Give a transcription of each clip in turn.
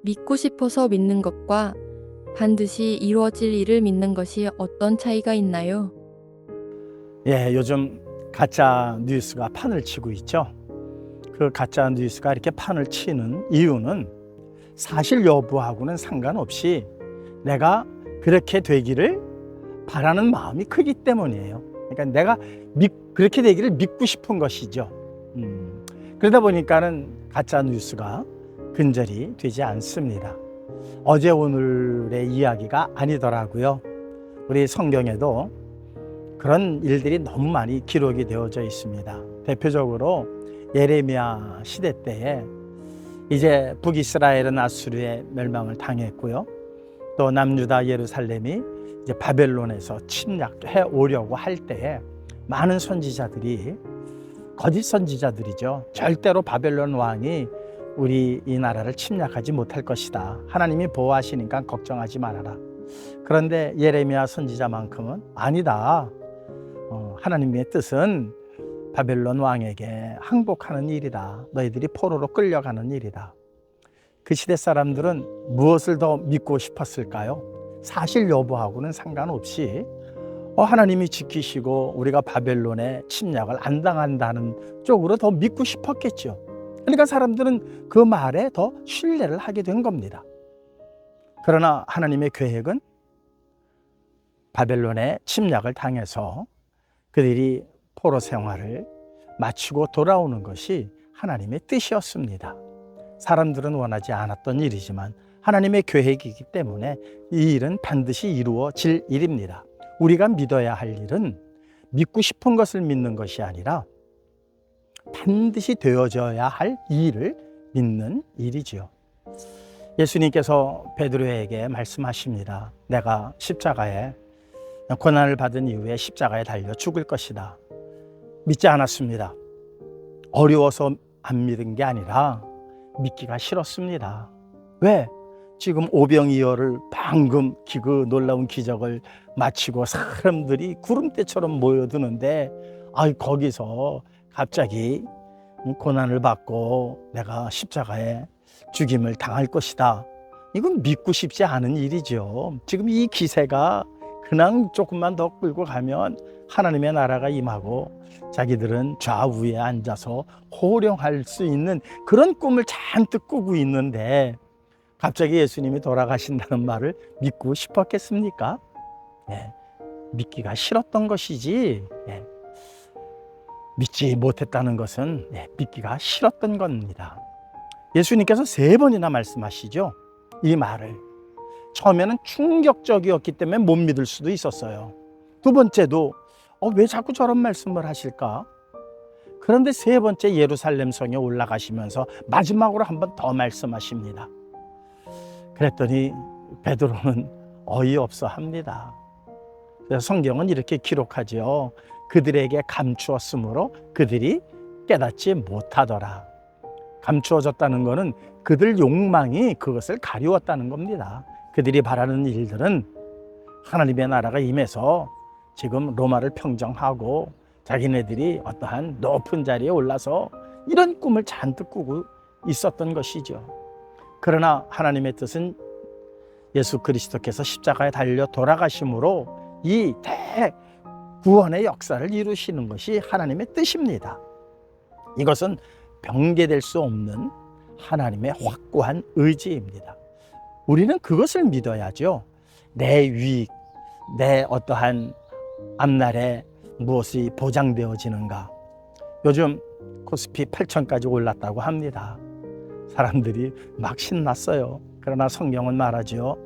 믿고 싶어서 믿는 것과 반드시 이루어질 일을 믿는 것이 어떤 차이가 있나요? 예, 요즘 가짜 뉴스가 판을 치고 있죠. 그 가짜 뉴스가 이렇게 판을 치는 이유는 사실 여부하고는 상관없이 내가 그렇게 되기를 바라는 마음이 크기 때문이에요. 그러니까 내가 그렇게 되기를 믿고 싶은 것이죠. 그러다 보니까는 가짜 뉴스가 근절이 되지 않습니다. 어제 오늘의 이야기가 아니더라고요. 우리 성경에도 그런 일들이 너무 많이 기록이 되어져 있습니다. 대표적으로 예레미야 시대 때에 이제 북이스라엘은 아수르의 멸망을 당했고요. 또 남유다 예루살렘이 이제 바벨론에서 침략해 오려고 할 때에 많은 선지자들이 거짓 선지자들이죠. 절대로 바벨론 왕이 우리 이 나라를 침략하지 못할 것이다. 하나님이 보호하시니까 걱정하지 말아라. 그런데 예레미야 선지자만큼은 아니다. 하나님의 뜻은 바벨론 왕에게 항복하는 일이다. 너희들이 포로로 끌려가는 일이다. 그 시대 사람들은 무엇을 더 믿고 싶었을까요? 사실 여부하고는 상관없이 하나님이 지키시고 우리가 바벨론의 침략을 안 당한다는 쪽으로 더 믿고 싶었겠죠. 그러니까 사람들은 그 말에 더 신뢰를 하게 된 겁니다. 그러나 하나님의 계획은 바벨론의 침략을 당해서 그들이 포로 생활을 마치고 돌아오는 것이 하나님의 뜻이었습니다. 사람들은 원하지 않았던 일이지만 하나님의 계획이기 때문에 이 일은 반드시 이루어질 일입니다. 우리가 믿어야 할 일은 믿고 싶은 것을 믿는 것이 아니라 반드시 되어져야 할 일을 믿는 일이지요. 예수님께서 베드로에게 말씀하십니다. 내가 십자가에 고난을 받은 이후에 십자가에 달려 죽을 것이다. 믿지 않았습니다. 어려워서 안 믿은 게 아니라 믿기가 싫었습니다. 왜? 지금 오병이어를 방금 그 놀라운 기적을 마치고 사람들이 구름대처럼 모여드는데 거기서 갑자기 고난을 받고 내가 십자가에 죽임을 당할 것이다. 이건 믿고 싶지 않은 일이죠. 지금 이 기세가 그냥 조금만 더 끌고 가면 하나님의 나라가 임하고 자기들은 좌우에 앉아서 호령할 수 있는 그런 꿈을 잔뜩 꾸고 있는데 갑자기 예수님이 돌아가신다는 말을 믿고 싶었겠습니까? 네, 믿기가 싫었던 것이지 믿지 못했다는 것은 믿기가 싫었던 겁니다. 예수님께서 3번이나 말씀하시죠. 이 말을 처음에는 충격적이었기 때문에 못 믿을 수도 있었어요. 두 번째도 왜 자꾸 저런 말씀을 하실까? 그런데 3번째 예루살렘 성에 올라가시면서 마지막으로 한 번 더 말씀하십니다. 그랬더니 베드로는 어이없어 합니다. 그래서 성경은 이렇게 기록하죠. 그들에게 감추었으므로 그들이 깨닫지 못하더라. 감추어졌다는 것은 그들 욕망이 그것을 가리웠다는 겁니다. 그들이 바라는 일들은 하나님의 나라가 임해서 지금 로마를 평정하고 자기네들이 어떠한 높은 자리에 올라서 이런 꿈을 잔뜩 꾸고 있었던 것이죠. 그러나 하나님의 뜻은 예수 그리스도께서 십자가에 달려 돌아가심으로 이 대구원의 역사를 이루시는 것이 하나님의 뜻입니다. 이것은 변개될 수 없는 하나님의 확고한 의지입니다. 우리는 그것을 믿어야죠. 내 유익, 내 어떠한 앞날에 무엇이 보장되어지는가. 요즘 코스피 8천까지 올랐다고 합니다. 사람들이 막 신났어요. 그러나 성경은 말하죠.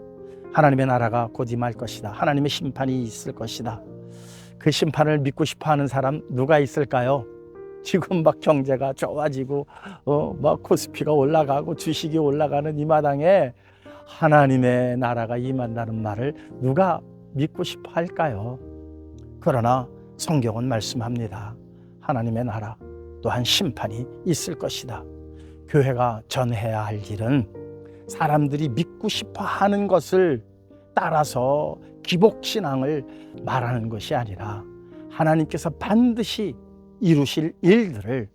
하나님의 나라가 곧 임할 것이다. 하나님의 심판이 있을 것이다. 그 심판을 믿고 싶어하는 사람 누가 있을까요? 지금 막 경제가 좋아지고 막 코스피가 올라가고 주식이 올라가는 이 마당에 하나님의 나라가 임한다는 말을 누가 믿고 싶어 할까요? 그러나 성경은 말씀합니다. 하나님의 나라 또한 심판이 있을 것이다. 교회가 전해야 할 일은 사람들이 믿고 싶어 하는 것을 따라서 기복신앙을 말하는 것이 아니라 하나님께서 반드시 이루실 일들을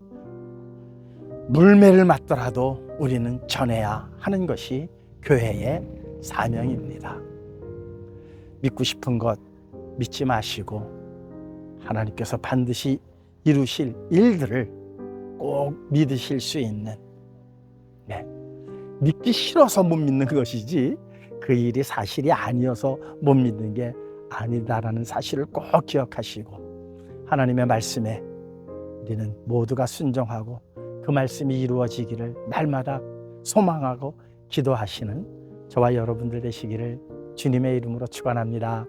물매를 맞더라도 우리는 전해야 하는 것이 교회의 사명입니다. 믿고 싶은 것 믿지 마시고 하나님께서 반드시 이루실 일들을 꼭 믿으실 수 있는, 믿기 싫어서 못 믿는 것이지 그 일이 사실이 아니어서 못 믿는 게 아니다라는 사실을 꼭 기억하시고 하나님의 말씀에 우리는 모두가 순종하고 그 말씀이 이루어지기를 날마다 소망하고 기도하시는 저와 여러분들 되시기를 주님의 이름으로 축원합니다.